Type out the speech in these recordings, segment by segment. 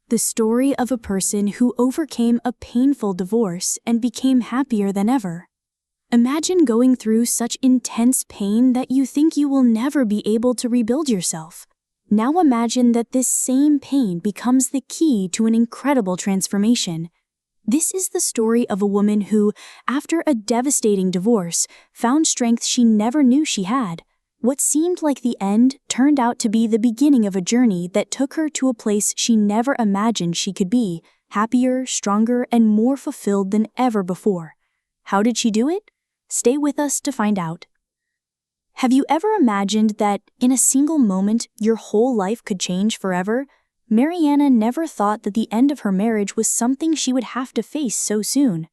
The story of a person who overcame a painful divorce and became happier than ever. Imagine going through such intense pain that you think you will never be able to rebuild yourself. Now imagine that this same pain becomes the key to an incredible transformation. This is the story of a woman who, after a devastating divorce, found strength she never knew she had. What seemed like the end turned out to be the beginning of a journey that took her to a place she never imagined she could be, happier, stronger, and more fulfilled than ever before. How did she do it? Stay with us to find out. Have you ever imagined that, in a single moment, your whole life could change forever? Mariana never thought that the end of her marriage was something she would have to face so soon.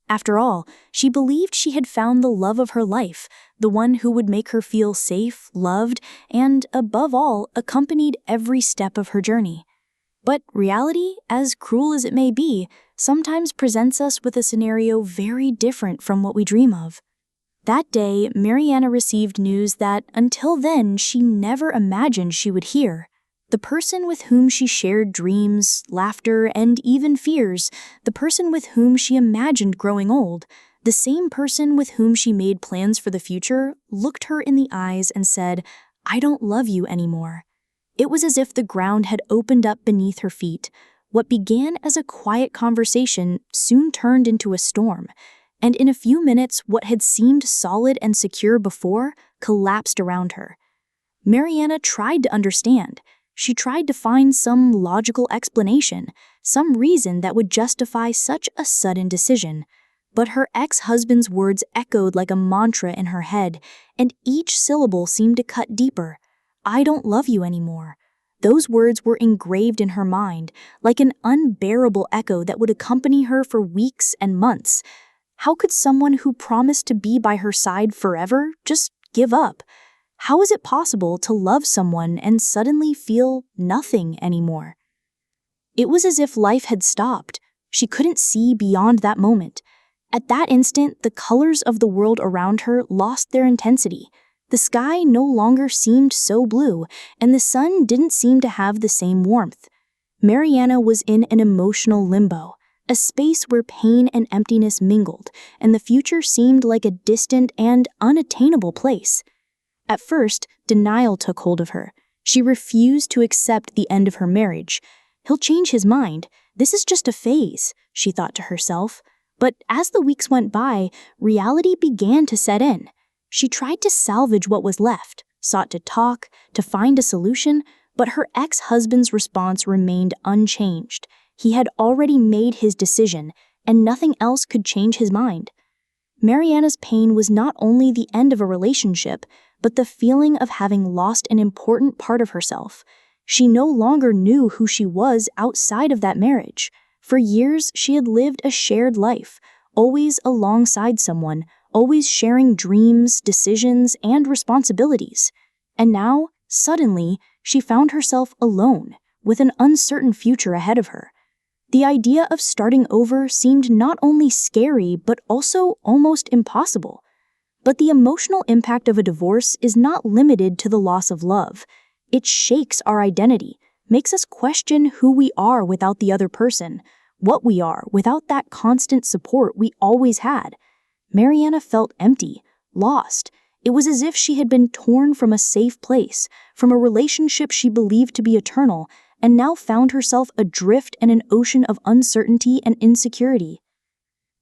After all, she believed she had found the love of her life, the one who would make her feel safe, loved, and, above all, accompanied every step of her journey. But reality, as cruel as it may be, sometimes presents us with a scenario very different from what we dream of. That day, Mariana received news that, until then, she never imagined she would hear. The person with whom she shared dreams, laughter, and even fears, the person with whom she imagined growing old, the same person with whom she made plans for the future, looked her in the eyes and said, "I don't love you anymore." It was as if the ground had opened up beneath her feet. What began as a quiet conversation soon turned into a storm, and in a few minutes what had seemed solid and secure before collapsed around her. Mariana tried to understand. She tried to find some logical explanation, some reason that would justify such a sudden decision. But her ex-husband's words echoed like a mantra in her head, and each syllable seemed to cut deeper. "I don't love you anymore." Those words were engraved in her mind, like an unbearable echo that would accompany her for weeks and months. How could someone who promised to be by her side forever just give up? How is it possible to love someone and suddenly feel nothing anymore? It was as if life had stopped. She couldn't see beyond that moment. At that instant, the colors of the world around her lost their intensity. The sky no longer seemed so blue, and the sun didn't seem to have the same warmth. Mariana was in an emotional limbo, a space where pain and emptiness mingled, and the future seemed like a distant and unattainable place. At first, denial took hold of her. She refused to accept the end of her marriage. "He'll change his mind. This is just a phase," she thought to herself. But as the weeks went by, reality began to set in. She tried to salvage what was left, sought to talk, to find a solution, but her ex-husband's response remained unchanged. He had already made his decision, and nothing else could change his mind. Mariana's pain was not only the end of a relationship, but the feeling of having lost an important part of herself. She no longer knew who she was outside of that marriage. For years, she had lived a shared life, always alongside someone, always sharing dreams, decisions, and responsibilities. And now, suddenly, she found herself alone, with an uncertain future ahead of her. The idea of starting over seemed not only scary, but also almost impossible. But the emotional impact of a divorce is not limited to the loss of love. It shakes our identity, makes us question who we are without the other person, what we are without that constant support we always had. Mariana felt empty, lost. It was as if she had been torn from a safe place, from a relationship she believed to be eternal, and now found herself adrift in an ocean of uncertainty and insecurity.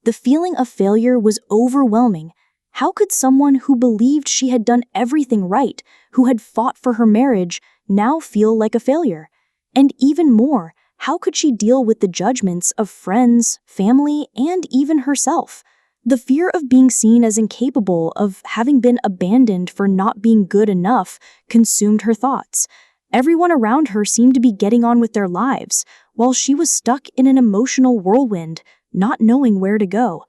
The feeling of failure was overwhelming. How could someone who believed she had done everything right, who had fought for her marriage, now feel like a failure? And even more, how could she deal with the judgments of friends, family, and even herself? The fear of being seen as incapable, of having been abandoned for not being good enough, consumed her thoughts. Everyone around her seemed to be getting on with their lives, while she was stuck in an emotional whirlwind, not knowing where to go.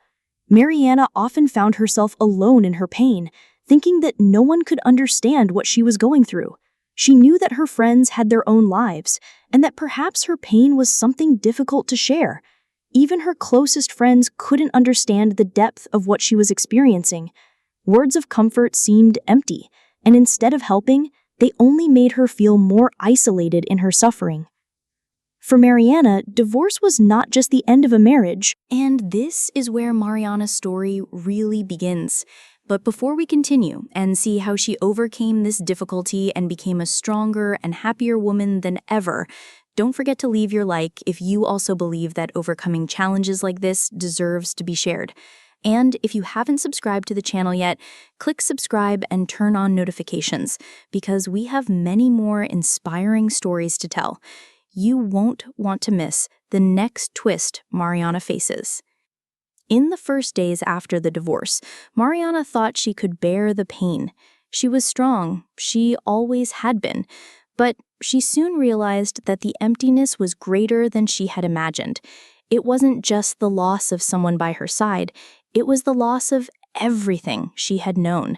Mariana often found herself alone in her pain, thinking that no one could understand what she was going through. She knew that her friends had their own lives, and that perhaps her pain was something difficult to share. Even her closest friends couldn't understand the depth of what she was experiencing. Words of comfort seemed empty, and instead of helping, they only made her feel more isolated in her suffering. For Mariana, divorce was not just the end of a marriage. And this is where Mariana's story really begins. But before we continue and see how she overcame this difficulty and became a stronger and happier woman than ever, don't forget to leave your like if you also believe that overcoming challenges like this deserves to be shared. And if you haven't subscribed to the channel yet, click subscribe and turn on notifications, because we have many more inspiring stories to tell. You won't want to miss the next twist Mariana faces. In the first days after the divorce, Mariana thought she could bear the pain. She was strong, she always had been, but she soon realized that the emptiness was greater than she had imagined. It wasn't just the loss of someone by her side, it was the loss of everything she had known.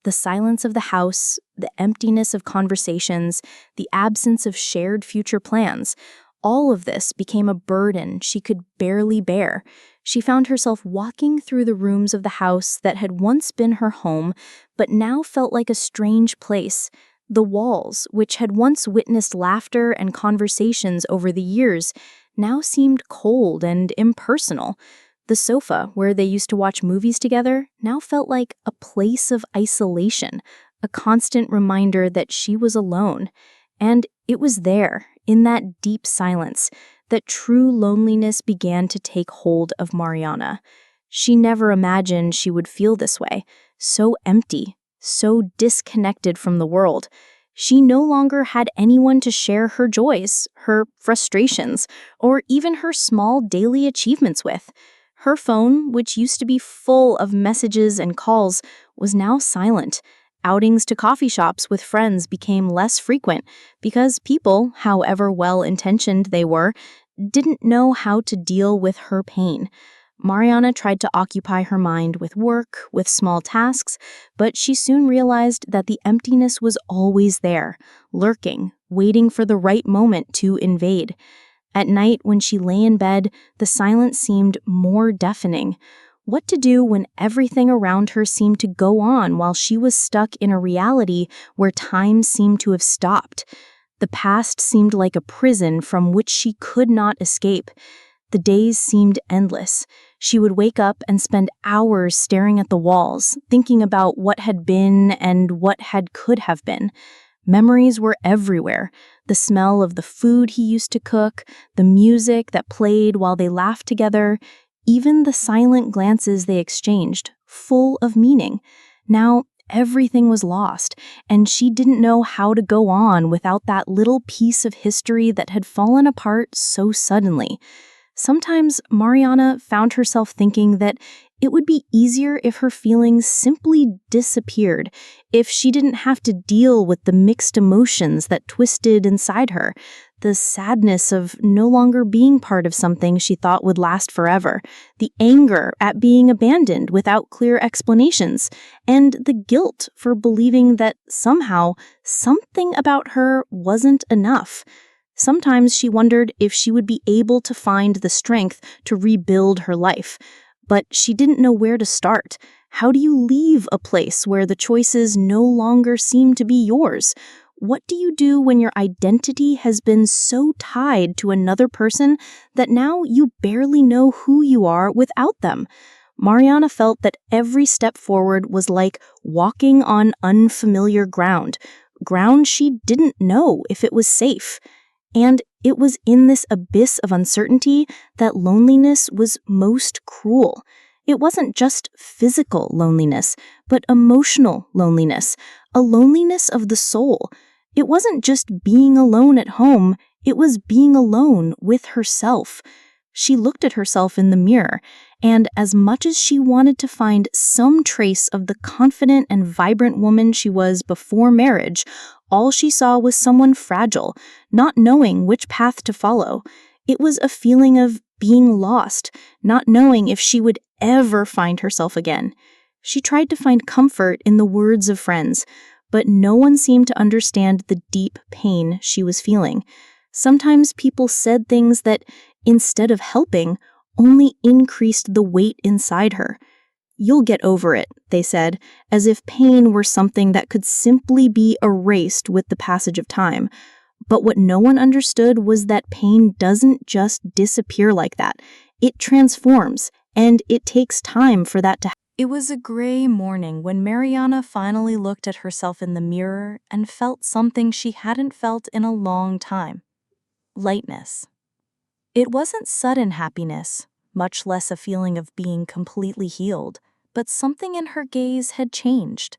The silence of the house, the emptiness of conversations, the absence of shared future plans. All of this became a burden she could barely bear. She found herself walking through the rooms of the house that had once been her home, but now felt like a strange place. The walls, which had once witnessed laughter and conversations over the years, now seemed cold and impersonal. The sofa, where they used to watch movies together, now felt like a place of isolation, a constant reminder that she was alone. And it was there, in that deep silence, that true loneliness began to take hold of Mariana. She never imagined she would feel this way, so empty, so disconnected from the world. She no longer had anyone to share her joys, her frustrations, or even her small daily achievements with. Her phone, which used to be full of messages and calls, was now silent. Outings to coffee shops with friends became less frequent because people, however well-intentioned they were, didn't know how to deal with her pain. Mariana tried to occupy her mind with work, with small tasks, but she soon realized that the emptiness was always there, lurking, waiting for the right moment to invade. At night, when she lay in bed, the silence seemed more deafening. What to do when everything around her seemed to go on while she was stuck in a reality where time seemed to have stopped? The past seemed like a prison from which she could not escape. The days seemed endless. She would wake up and spend hours staring at the walls, thinking about what had been and what could have been. Memories were everywhere. The smell of the food he used to cook, the music that played while they laughed together, even the silent glances they exchanged, full of meaning. Now, everything was lost, and she didn't know how to go on without that little piece of history that had fallen apart so suddenly. Sometimes Mariana found herself thinking that it would be easier if her feelings simply disappeared, if she didn't have to deal with the mixed emotions that twisted inside her, the sadness of no longer being part of something she thought would last forever, the anger at being abandoned without clear explanations, and the guilt for believing that somehow something about her wasn't enough. Sometimes she wondered if she would be able to find the strength to rebuild her life. But she didn't know where to start. How do you leave a place where the choices no longer seem to be yours? What do you do when your identity has been so tied to another person that now you barely know who you are without them? Mariana felt that every step forward was like walking on unfamiliar ground she didn't know if it was safe. And it was in this abyss of uncertainty that loneliness was most cruel. It wasn't just physical loneliness, but emotional loneliness, a loneliness of the soul. It wasn't just being alone at home, it was being alone with herself. She looked at herself in the mirror, and as much as she wanted to find some trace of the confident and vibrant woman she was before marriage, all she saw was someone fragile, not knowing which path to follow. It was a feeling of being lost, not knowing if she would ever find herself again. She tried to find comfort in the words of friends, but no one seemed to understand the deep pain she was feeling. Sometimes people said things that, instead of helping, only increased the weight inside her. "You'll get over it," they said, as if pain were something that could simply be erased with the passage of time. But what no one understood was that pain doesn't just disappear like that. It transforms, and it takes time for that to happen. It was a gray morning when Mariana finally looked at herself in the mirror and felt something she hadn't felt in a long time: lightness. It wasn't sudden happiness, much less a feeling of being completely healed, but something in her gaze had changed.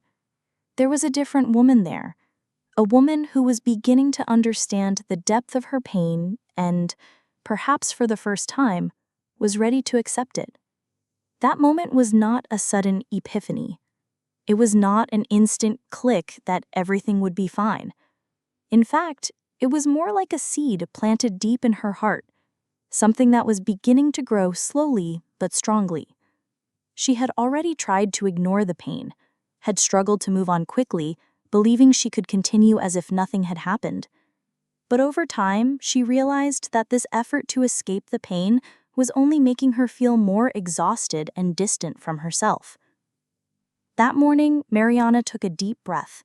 There was a different woman there, a woman who was beginning to understand the depth of her pain and, perhaps for the first time, was ready to accept it. That moment was not a sudden epiphany. It was not an instant click that everything would be fine. In fact, it was more like a seed planted deep in her heart, something that was beginning to grow slowly but strongly. She had already tried to ignore the pain, had struggled to move on quickly, believing she could continue as if nothing had happened. But over time, she realized that this effort to escape the pain was only making her feel more exhausted and distant from herself. That morning, Mariana took a deep breath.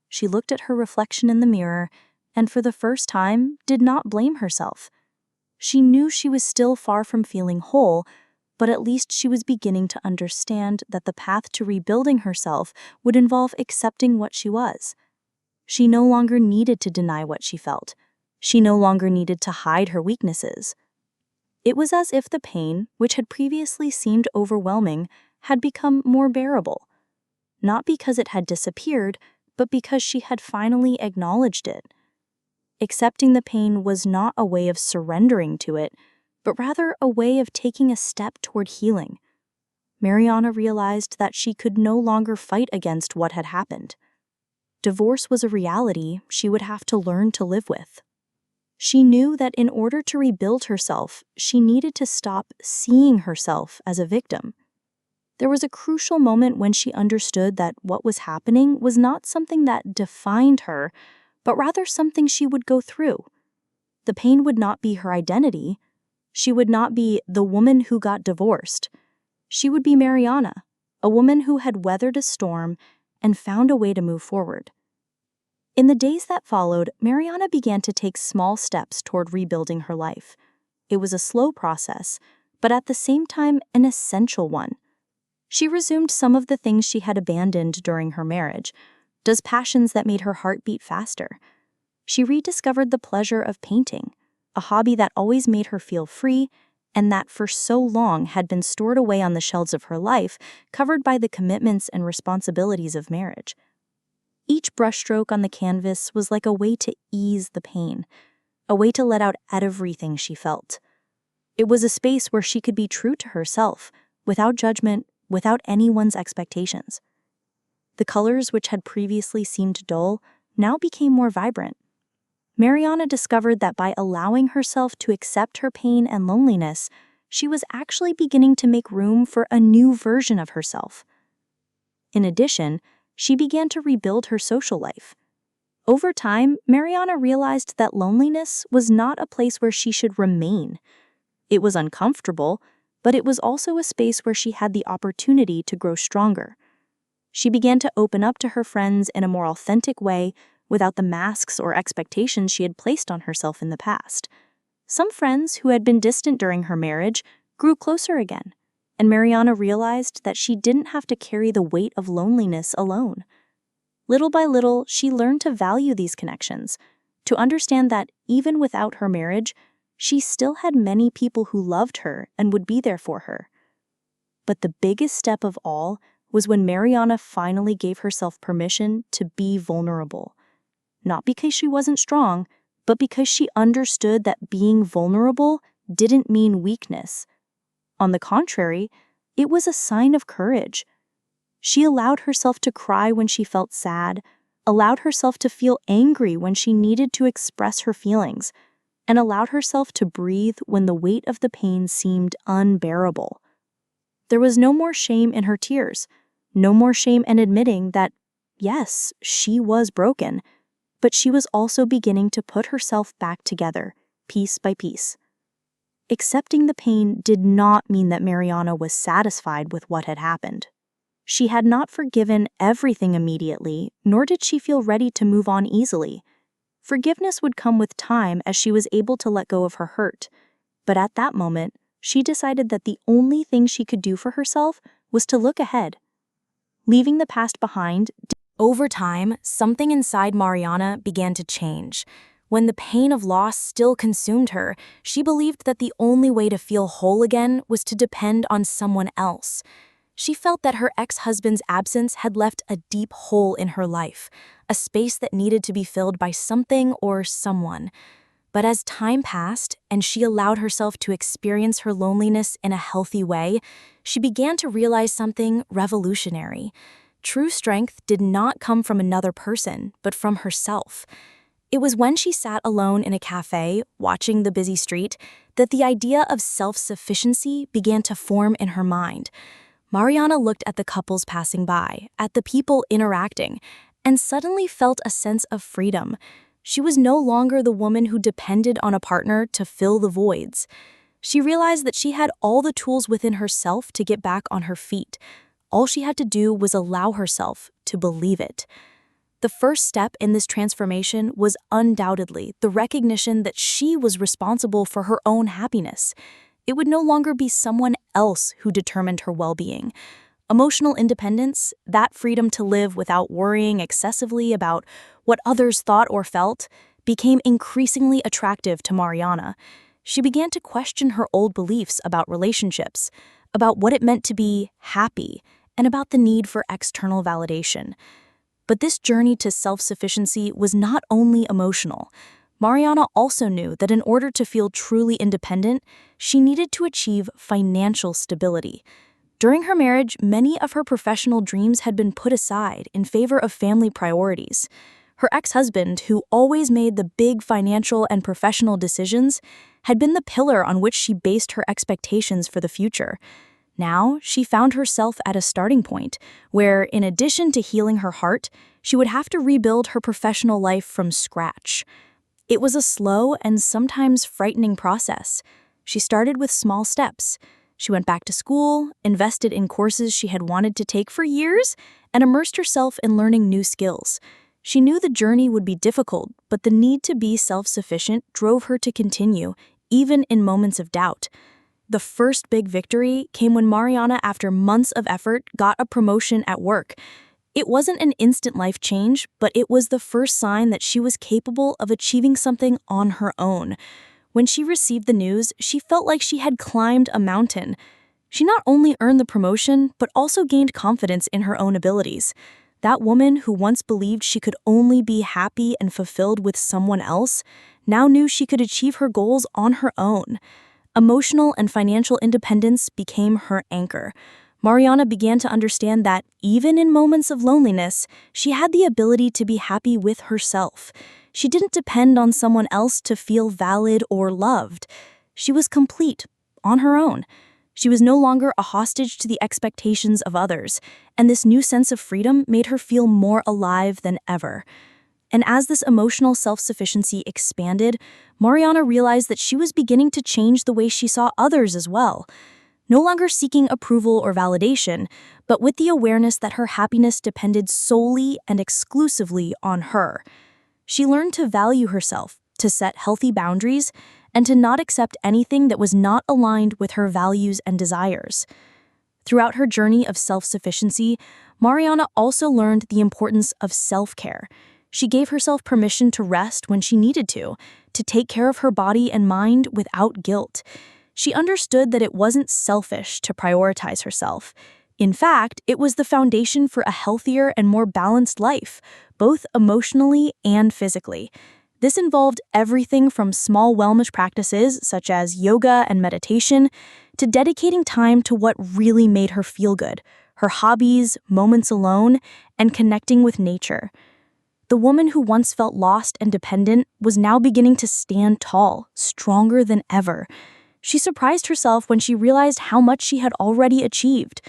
She looked at her reflection in the mirror and, for the first time, did not blame herself. She knew she was still far from feeling whole, but at least she was beginning to understand that the path to rebuilding herself would involve accepting what she was. She no longer needed to deny what she felt. She no longer needed to hide her weaknesses. It was as if the pain, which had previously seemed overwhelming, had become more bearable. Not because it had disappeared, but because she had finally acknowledged it. Accepting the pain was not a way of surrendering to it, but rather a way of taking a step toward healing. Mariana realized that she could no longer fight against what had happened. Divorce was a reality she would have to learn to live with. She knew that in order to rebuild herself, she needed to stop seeing herself as a victim. There was a crucial moment when she understood that what was happening was not something that defined her, but rather something she would go through. The pain would not be her identity. She would not be the woman who got divorced. She would be Mariana, a woman who had weathered a storm and found a way to move forward. In the days that followed, Mariana began to take small steps toward rebuilding her life. It was a slow process, but at the same time an essential one. She resumed some of the things she had abandoned during her marriage, those passions that made her heart beat faster. She rediscovered the pleasure of painting, a hobby that always made her feel free and that for so long had been stored away on the shelves of her life, covered by the commitments and responsibilities of marriage. Each brushstroke on the canvas was like a way to ease the pain, a way to let out everything she felt. It was a space where she could be true to herself, without judgment, without anyone's expectations. The colors which had previously seemed dull now became more vibrant. Mariana discovered that by allowing herself to accept her pain and loneliness, she was actually beginning to make room for a new version of herself. In addition, she began to rebuild her social life. Over time, Mariana realized that loneliness was not a place where she should remain. It was uncomfortable, but it was also a space where she had the opportunity to grow stronger. She began to open up to her friends in a more authentic way, without the masks or expectations she had placed on herself in the past. Some friends who had been distant during her marriage grew closer again, and Mariana realized that she didn't have to carry the weight of loneliness alone. Little by little, she learned to value these connections, to understand that even without her marriage, she still had many people who loved her and would be there for her. But the biggest step of all was when Mariana finally gave herself permission to be vulnerable. Not because she wasn't strong, but because she understood that being vulnerable didn't mean weakness. On the contrary, it was a sign of courage. She allowed herself to cry when she felt sad, allowed herself to feel angry when she needed to express her feelings, and allowed herself to breathe when the weight of the pain seemed unbearable. There was no more shame in her tears, no more shame in admitting that, yes, she was broken, but she was also beginning to put herself back together, piece by piece. Accepting the pain did not mean that Mariana was satisfied with what had happened. She had not forgiven everything immediately, nor did she feel ready to move on easily. Forgiveness would come with time as she was able to let go of her hurt. But at that moment, she decided that the only thing she could do for herself was to look ahead. Leaving the past behind. Over time, something inside Mariana began to change. When the pain of loss still consumed her, she believed that the only way to feel whole again was to depend on someone else. She felt that her ex-husband's absence had left a deep hole in her life, a space that needed to be filled by something or someone. But as time passed and she allowed herself to experience her loneliness in a healthy way, she began to realize something revolutionary. True strength did not come from another person, but from herself. It was when she sat alone in a cafe, watching the busy street, that the idea of self-sufficiency began to form in her mind. Mariana looked at the couples passing by, at the people interacting, and suddenly felt a sense of freedom. She was no longer the woman who depended on a partner to fill the voids. She realized that she had all the tools within herself to get back on her feet. All she had to do was allow herself to believe it. The first step in this transformation was undoubtedly the recognition that she was responsible for her own happiness. It would no longer be someone else who determined her well-being. Emotional independence, that freedom to live without worrying excessively about what others thought or felt, became increasingly attractive to Mariana. She began to question her old beliefs about relationships, about what it meant to be happy, and about the need for external validation. But this journey to self-sufficiency was not only emotional. Mariana also knew that in order to feel truly independent, she needed to achieve financial stability. During her marriage, many of her professional dreams had been put aside in favor of family priorities. Her ex-husband, who always made the big financial and professional decisions, had been the pillar on which she based her expectations for the future. Now, she found herself at a starting point where, in addition to healing her heart, she would have to rebuild her professional life from scratch. It was a slow and sometimes frightening process. She started with small steps. She went back to school, invested in courses she had wanted to take for years, and immersed herself in learning new skills. She knew the journey would be difficult, but the need to be self-sufficient drove her to continue, even in moments of doubt. The first big victory came when Mariana, after months of effort, got a promotion at work. It wasn't an instant life change, but it was the first sign that she was capable of achieving something on her own. When she received the news, she felt like she had climbed a mountain. She not only earned the promotion, but also gained confidence in her own abilities. That woman who once believed she could only be happy and fulfilled with someone else, now knew she could achieve her goals on her own. Emotional and financial independence became her anchor. Mariana began to understand that, even in moments of loneliness, she had the ability to be happy with herself. She didn't depend on someone else to feel valid or loved. She was complete, on her own. She was no longer a hostage to the expectations of others, and this new sense of freedom made her feel more alive than ever. And as this emotional self-sufficiency expanded, Mariana realized that she was beginning to change the way she saw others as well. No longer seeking approval or validation, but with the awareness that her happiness depended solely and exclusively on her. She learned to value herself, to set healthy boundaries, and to not accept anything that was not aligned with her values and desires. Throughout her journey of self-sufficiency, Mariana also learned the importance of self-care. She gave herself permission to rest when she needed to take care of her body and mind without guilt. She understood that it wasn't selfish to prioritize herself. In fact, it was the foundation for a healthier and more balanced life, both emotionally and physically. This involved everything from small wellness practices, such as yoga and meditation, to dedicating time to what really made her feel good, her hobbies, moments alone, and connecting with nature. The woman who once felt lost and dependent was now beginning to stand tall, stronger than ever. She surprised herself when she realized how much she had already achieved.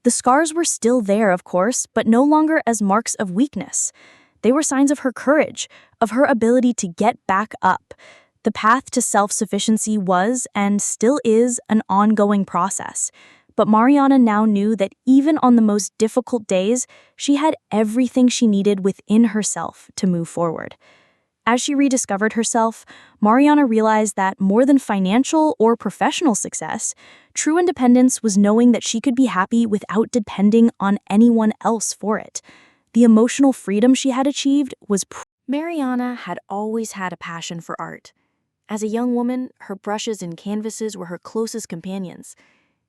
The scars were still there, of course, but no longer as marks of weakness. They were signs of her courage, of her ability to get back up. The path to self-sufficiency was, and still is, an ongoing process. But Mariana now knew that even on the most difficult days, she had everything she needed within herself to move forward. As she rediscovered herself, Mariana realized that more than financial or professional success, true independence was knowing that she could be happy without depending on anyone else for it. The emotional freedom she had achieved was Mariana had always had a passion for art. As a young woman, her brushes and canvases were her closest companions.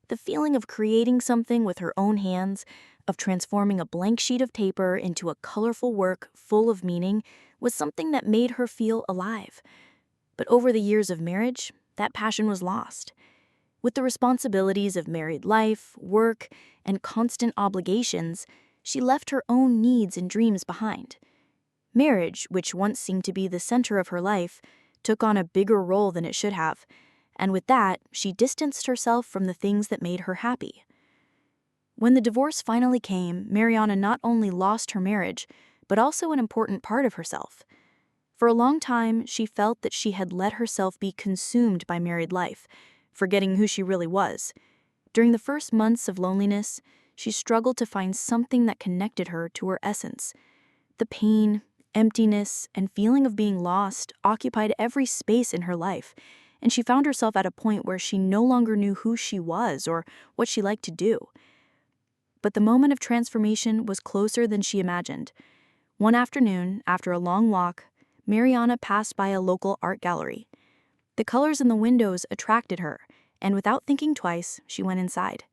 The feeling of creating something with her own hands, of transforming a blank sheet of paper into a colorful work full of meaning, was something that made her feel alive. But over the years of marriage, that passion was lost. With the responsibilities of married life, work, and constant obligations, she left her own needs and dreams behind. Marriage, which once seemed to be the center of her life, took on a bigger role than it should have, and with that, she distanced herself from the things that made her happy. When the divorce finally came, Mariana not only lost her marriage, but also an important part of herself. For a long time, she felt that she had let herself be consumed by married life, forgetting who she really was. During the first months of loneliness, she struggled to find something that connected her to her essence. The pain, emptiness, and feeling of being lost occupied every space in her life, and she found herself at a point where she no longer knew who she was or what she liked to do. But the moment of transformation was closer than she imagined. One afternoon, after a long walk, Mariana passed by a local art gallery. The colors in the windows attracted her, and without thinking twice, she went inside.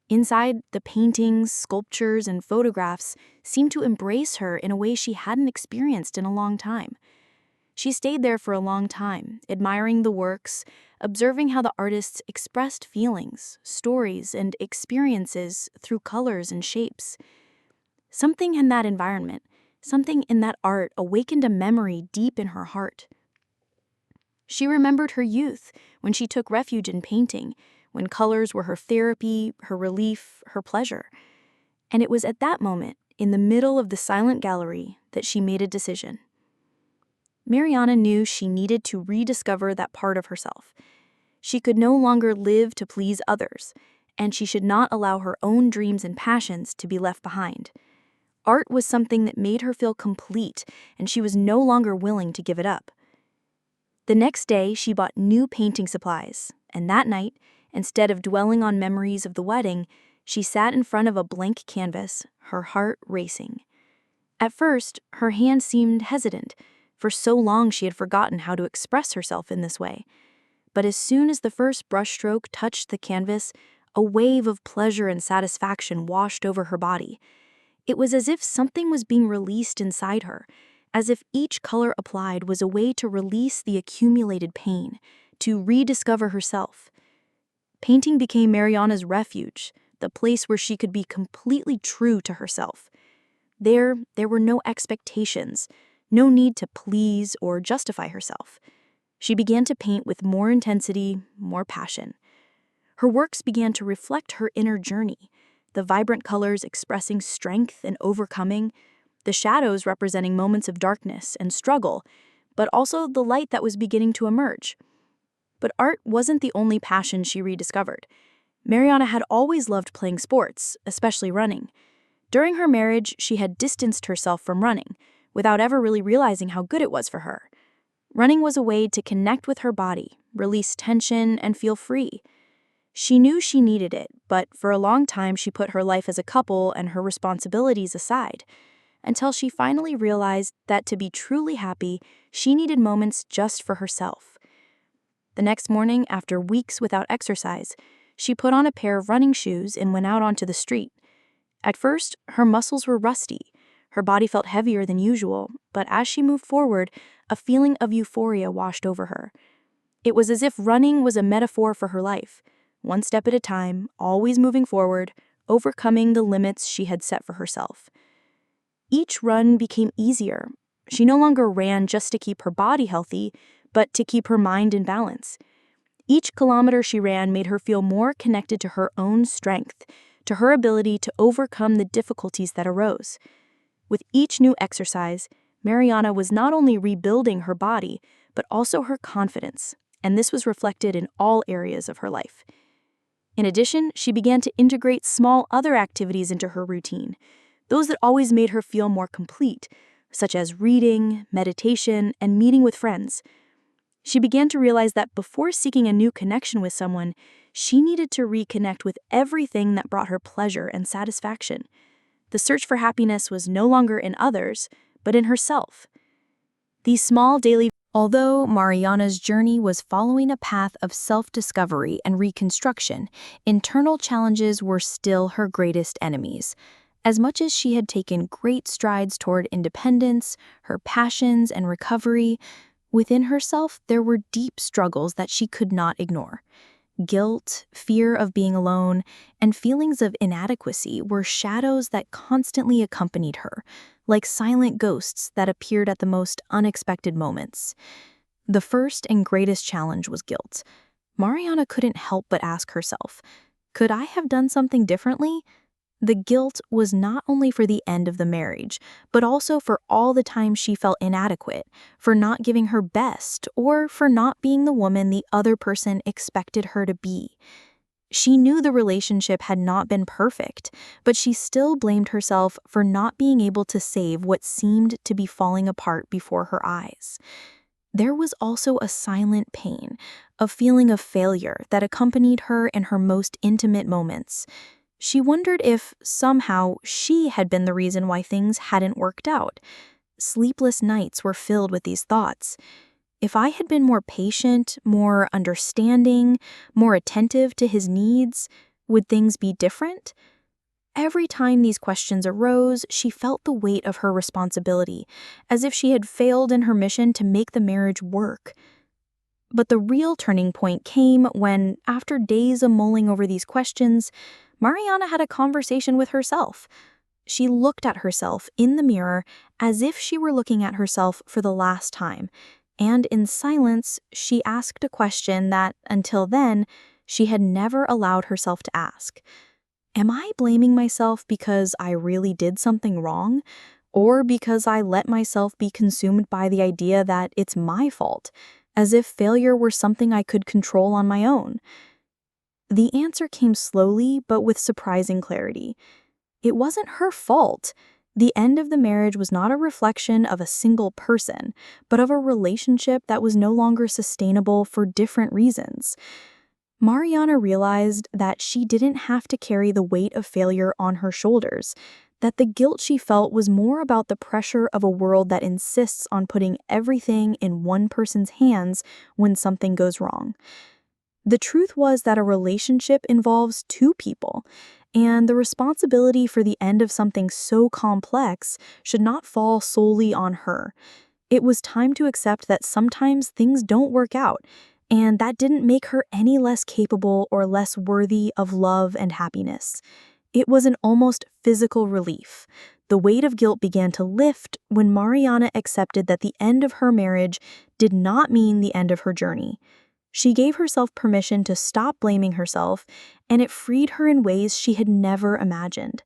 Inside, the paintings, sculptures, and photographs seemed to embrace her in a way she hadn't experienced in a long time. She stayed there for a long time, admiring the works, observing how the artists expressed feelings, stories, and experiences through colors and shapes. Something in that environment, something in that art awakened a memory deep in her heart. She remembered her youth, when she took refuge in painting, when colors were her therapy, her relief, her pleasure. And it was at that moment, in the middle of the silent gallery, that she made a decision. Mariana knew she needed to rediscover that part of herself. She could no longer live to please others, and she should not allow her own dreams and passions to be left behind. Art was something that made her feel complete, and she was no longer willing to give it up. The next day, she bought new painting supplies, and that night, instead of dwelling on memories of the wedding, she sat in front of a blank canvas, her heart racing. At first, her hand seemed hesitant. For so long she had forgotten how to express herself in this way. But as soon as the first brushstroke touched the canvas, a wave of pleasure and satisfaction washed over her body. It was as if something was being released inside her, as if each color applied was a way to release the accumulated pain, to rediscover herself. Painting became Mariana's refuge, the place where she could be completely true to herself. There were no expectations, no need to please or justify herself. She began to paint with more intensity, more passion. Her works began to reflect her inner journey, the vibrant colors expressing strength and overcoming, the shadows representing moments of darkness and struggle, but also the light that was beginning to emerge. But art wasn't the only passion she rediscovered. Mariana had always loved playing sports, especially running. During her marriage, she had distanced herself from running, without ever really realizing how good it was for her. Running was a way to connect with her body, release tension, and feel free. She knew she needed it, but for a long time she put her life as a couple and her responsibilities aside, until she finally realized that to be truly happy, she needed moments just for herself. The next morning, after weeks without exercise, she put on a pair of running shoes and went out onto the street. At first, her muscles were rusty. Her body felt heavier than usual, but as she moved forward, a feeling of euphoria washed over her. It was as if running was a metaphor for her life, one step at a time, always moving forward, overcoming the limits she had set for herself. Each run became easier. She no longer ran just to keep her body healthy, but to keep her mind in balance. Each kilometer she ran made her feel more connected to her own strength, to her ability to overcome the difficulties that arose. With each new exercise, Mariana was not only rebuilding her body, but also her confidence, and this was reflected in all areas of her life. In addition, she began to integrate small other activities into her routine, those that always made her feel more complete, such as reading, meditation, and meeting with friends. She began to realize that before seeking a new connection with someone, she needed to reconnect with everything that brought her pleasure and satisfaction. The search for happiness was no longer in others, but in herself. These small daily Although Mariana's journey was following a path of self-discovery and reconstruction, internal challenges were still her greatest enemies. As much as she had taken great strides toward independence, her passions, and recovery, within herself there were deep struggles that she could not ignore. Guilt, fear of being alone, and feelings of inadequacy were shadows that constantly accompanied her, like silent ghosts that appeared at the most unexpected moments. The first and greatest challenge was guilt. Mariana couldn't help but ask herself, could I have done something differently? The guilt was not only for the end of the marriage, but also for all the time she felt inadequate, for not giving her best, or for not being the woman the other person expected her to be. She knew the relationship had not been perfect, but she still blamed herself for not being able to save what seemed to be falling apart before her eyes. There was also a silent pain, a feeling of failure that accompanied her in her most intimate moments. She wondered if, somehow, she had been the reason why things hadn't worked out. Sleepless nights were filled with these thoughts. If I had been more patient, more understanding, more attentive to his needs, would things be different? Every time these questions arose, she felt the weight of her responsibility, as if she had failed in her mission to make the marriage work. But the real turning point came when, after days of mulling over these questions, Mariana had a conversation with herself. She looked at herself in the mirror as if she were looking at herself for the last time, and in silence, she asked a question that, until then, she had never allowed herself to ask. Am I blaming myself because I really did something wrong, or because I let myself be consumed by the idea that it's my fault, as if failure were something I could control on my own? The answer came slowly, but with surprising clarity. It wasn't her fault. The end of the marriage was not a reflection of a single person, but of a relationship that was no longer sustainable for different reasons. Mariana realized that she didn't have to carry the weight of failure on her shoulders, that the guilt she felt was more about the pressure of a world that insists on putting everything in one person's hands when something goes wrong. The truth was that a relationship involves two people, and the responsibility for the end of something so complex should not fall solely on her. It was time to accept that sometimes things don't work out, and that didn't make her any less capable or less worthy of love and happiness. It was an almost physical relief. The weight of guilt began to lift when Mariana accepted that the end of her marriage did not mean the end of her journey. She gave herself permission to stop blaming herself, and it freed her in ways she had never imagined.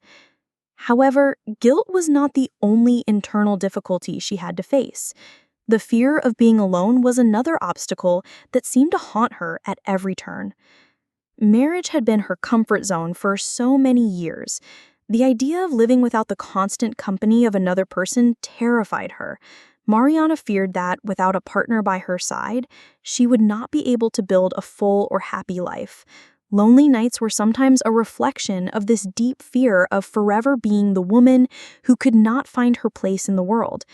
However, guilt was not the only internal difficulty she had to face. The fear of being alone was another obstacle that seemed to haunt her at every turn. Marriage had been her comfort zone for so many years. The idea of living without the constant company of another person terrified her. Mariana feared that, without a partner by her side, she would not be able to build a full or happy life. Lonely nights were sometimes a reflection of this deep fear of forever being the woman who could not find her place in the world.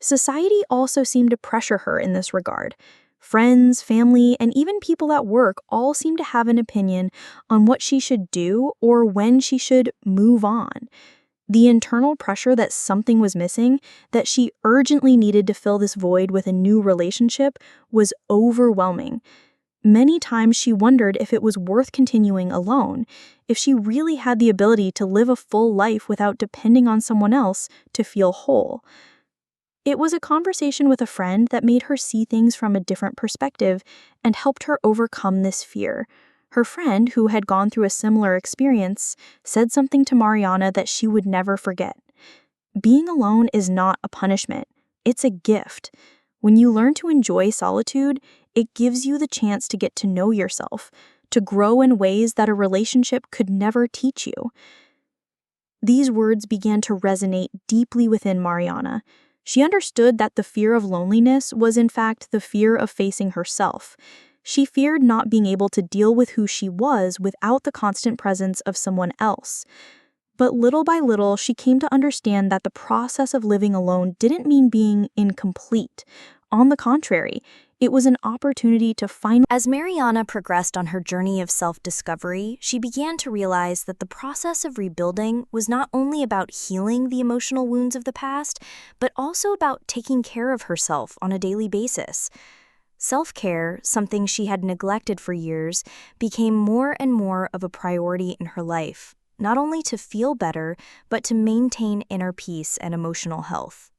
Society also seemed to pressure her in this regard. Friends, family, and even people at work all seemed to have an opinion on what she should do or when she should move on. The internal pressure that something was missing, that she urgently needed to fill this void with a new relationship, was overwhelming. Many times she wondered if it was worth continuing alone, if she really had the ability to live a full life without depending on someone else to feel whole. It was a conversation with a friend that made her see things from a different perspective and helped her overcome this fear. Her friend, who had gone through a similar experience, said something to Mariana that she would never forget. Being alone is not a punishment, it's a gift. When you learn to enjoy solitude, it gives you the chance to get to know yourself, to grow in ways that a relationship could never teach you. These words began to resonate deeply within Mariana. She understood that the fear of loneliness was in fact the fear of facing herself. She feared not being able to deal with who she was without the constant presence of someone else. But little by little, she came to understand that the process of living alone didn't mean being incomplete. On the contrary, it was an opportunity to find. As Mariana progressed on her journey of self-discovery, she began to realize that the process of rebuilding was not only about healing the emotional wounds of the past, but also about taking care of herself on a daily basis. Self-care, something she had neglected for years, became more and more of a priority in her life, not only to feel better, but to maintain inner peace and emotional health.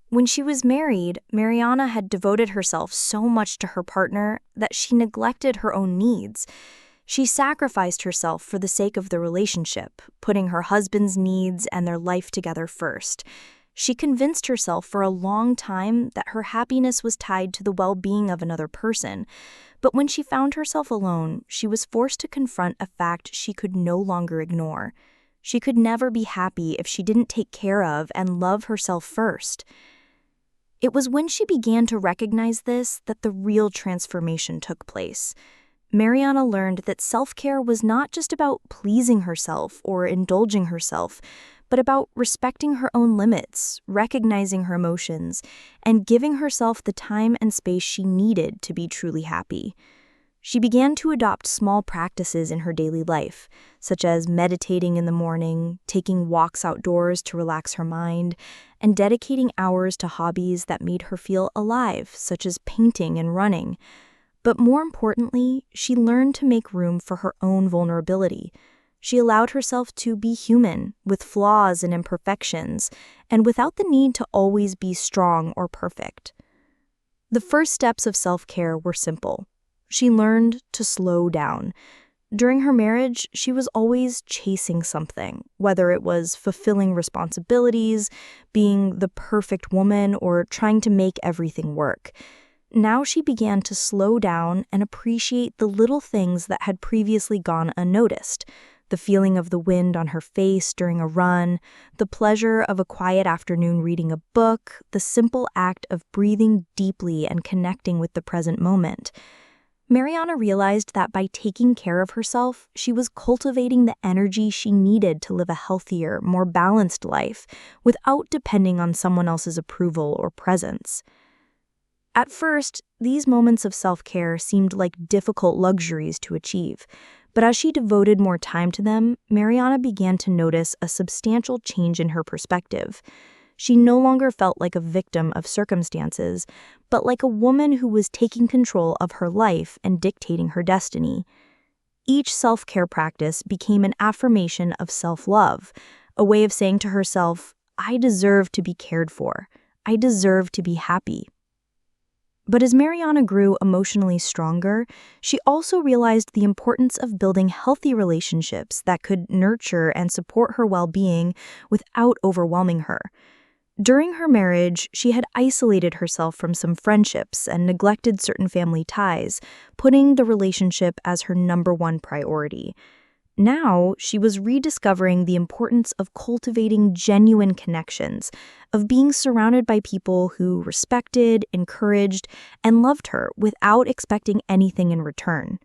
When she was married, Mariana had devoted herself so much to her partner that she neglected her own needs. She sacrificed herself for the sake of the relationship, putting her husband's needs and their life together first. She convinced herself for a long time that her happiness was tied to the well-being of another person. But when she found herself alone, she was forced to confront a fact she could no longer ignore. She could never be happy if she didn't take care of and love herself first. It was when she began to recognize this that the real transformation took place. Mariana learned that self-care was not just about pleasing herself or indulging herself, but about respecting her own limits, recognizing her emotions, and giving herself the time and space she needed to be truly happy. She began to adopt small practices in her daily life, such as meditating in the morning, taking walks outdoors to relax her mind, and dedicating hours to hobbies that made her feel alive, such as painting and running. But more importantly, she learned to make room for her own vulnerability. She allowed herself to be human, with flaws and imperfections, and without the need to always be strong or perfect. The first steps of self-care were simple. She learned to slow down. During her marriage, she was always chasing something, whether it was fulfilling responsibilities, being the perfect woman, or trying to make everything work. Now she began to slow down and appreciate the little things that had previously gone unnoticed. The feeling of the wind on her face during a run, the pleasure of a quiet afternoon reading a book, the simple act of breathing deeply and connecting with the present moment. Mariana realized that by taking care of herself, she was cultivating the energy she needed to live a healthier, more balanced life without depending on someone else's approval or presence. At first, these moments of self-care seemed like difficult luxuries to achieve, but as she devoted more time to them, Mariana began to notice a substantial change in her perspective. She no longer felt like a victim of circumstances, but like a woman who was taking control of her life and dictating her destiny. Each self-care practice became an affirmation of self-love, a way of saying to herself, "I deserve to be cared for. I deserve to be happy." But as Mariana grew emotionally stronger, she also realized the importance of building healthy relationships that could nurture and support her well-being without overwhelming her. During her marriage, she had isolated herself from some friendships and neglected certain family ties, putting the relationship as her number one priority. Now, she was rediscovering the importance of cultivating genuine connections, of being surrounded by people who respected, encouraged, and loved her without expecting anything in return.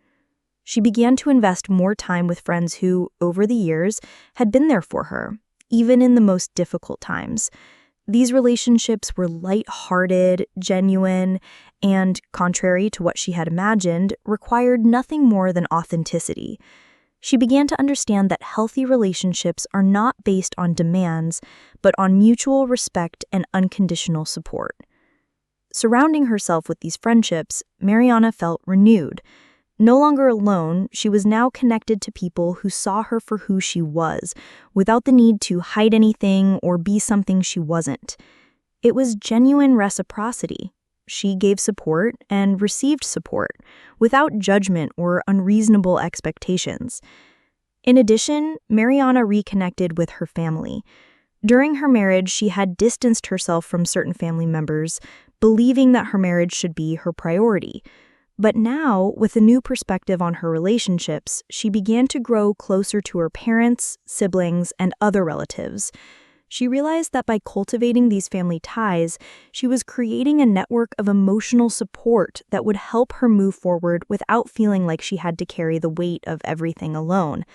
She began to invest more time with friends who, over the years, had been there for her, even in the most difficult times. These relationships were light-hearted, genuine, and, contrary to what she had imagined, required nothing more than authenticity. She began to understand that healthy relationships are not based on demands, but on mutual respect and unconditional support. Surrounding herself with these friendships, Mariana felt renewed. No longer alone, she was now connected to people who saw her for who she was, without the need to hide anything or be something she wasn't. It was genuine reciprocity. She gave support and received support, without judgment or unreasonable expectations. In addition, Mariana reconnected with her family. During her marriage, she had distanced herself from certain family members, believing that her marriage should be her priority. But now, with a new perspective on her relationships, she began to grow closer to her parents, siblings, and other relatives. She realized that by cultivating these family ties, she was creating a network of emotional support that would help her move forward without feeling like she had to carry the weight of everything alone.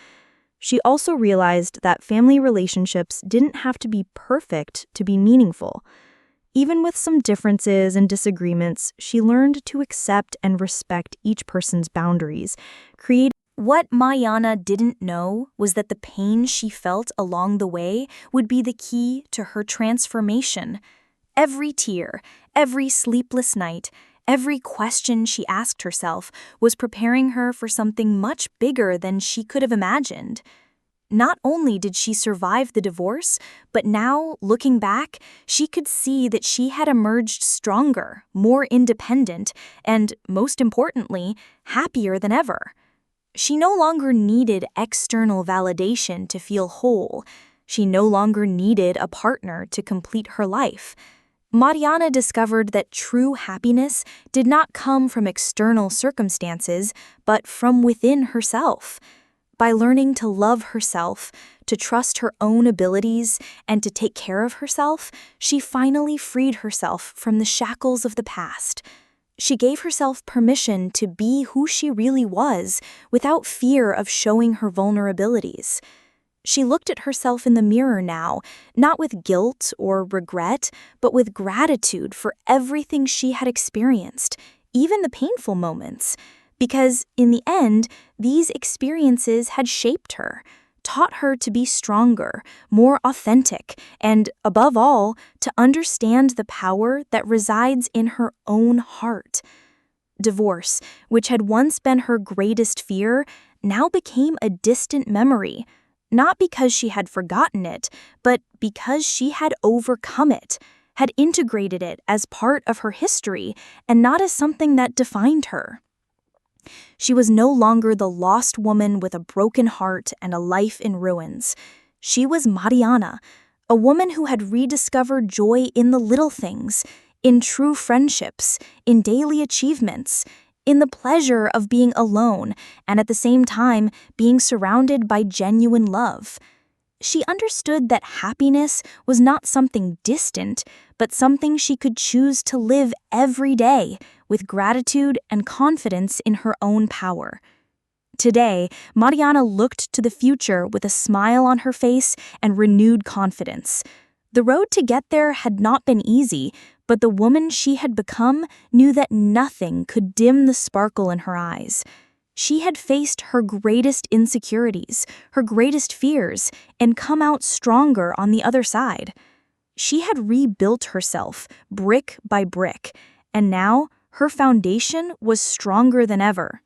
She also realized that family relationships didn't have to be perfect to be meaningful. Even with some differences and disagreements, she learned to accept and respect each person's boundaries. What Mariana didn't know was that the pain she felt along the way would be the key to her transformation. Every tear, every sleepless night, every question she asked herself was preparing her for something much bigger than she could have imagined. Not only did she survive the divorce, but now, looking back, she could see that she had emerged stronger, more independent, and, most importantly, happier than ever. She no longer needed external validation to feel whole. She no longer needed a partner to complete her life. Mariana discovered that true happiness did not come from external circumstances, but from within herself. By learning to love herself, to trust her own abilities, and to take care of herself, she finally freed herself from the shackles of the past. She gave herself permission to be who she really was without fear of showing her vulnerabilities. She looked at herself in the mirror now, not with guilt or regret, but with gratitude for everything she had experienced, even the painful moments. Because, in the end, these experiences had shaped her, taught her to be stronger, more authentic, and, above all, to understand the power that resides in her own heart. Divorce, which had once been her greatest fear, now became a distant memory, not because she had forgotten it, but because she had overcome it, had integrated it as part of her history, and not as something that defined her. She was no longer the lost woman with a broken heart and a life in ruins. She was Mariana, a woman who had rediscovered joy in the little things, in true friendships, in daily achievements, in the pleasure of being alone, and at the same time being surrounded by genuine love. She understood that happiness was not something distant, but something she could choose to live every day, with gratitude and confidence in her own power. Today, Mariana looked to the future with a smile on her face and renewed confidence. The road to get there had not been easy, but the woman she had become knew that nothing could dim the sparkle in her eyes. She had faced her greatest insecurities, her greatest fears, and come out stronger on the other side. She had rebuilt herself, brick by brick, and now her foundation was stronger than ever.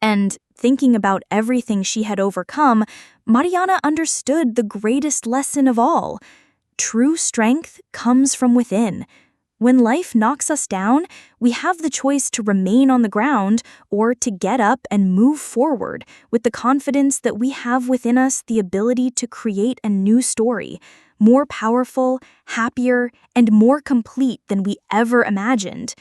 And, thinking about everything she had overcome, Mariana understood the greatest lesson of all. True strength comes from within. When life knocks us down, we have the choice to remain on the ground or to get up and move forward with the confidence that we have within us the ability to create a new story, more powerful, happier, and more complete than we ever imagined.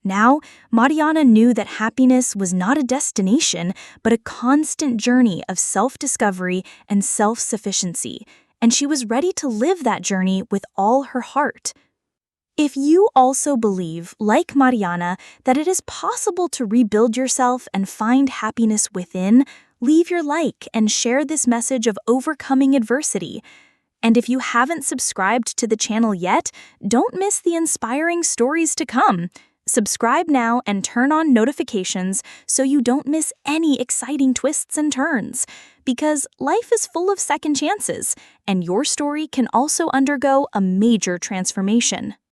Now, Mariana knew that happiness was not a destination, but a constant journey of self-discovery and self-sufficiency, and she was ready to live that journey with all her heart. If you also believe, like Mariana, that it is possible to rebuild yourself and find happiness within, leave your like and share this message of overcoming adversity. And if you haven't subscribed to the channel yet, don't miss the inspiring stories to come. Subscribe now and turn on notifications so you don't miss any exciting twists and turns. Because life is full of second chances, and your story can also undergo a major transformation.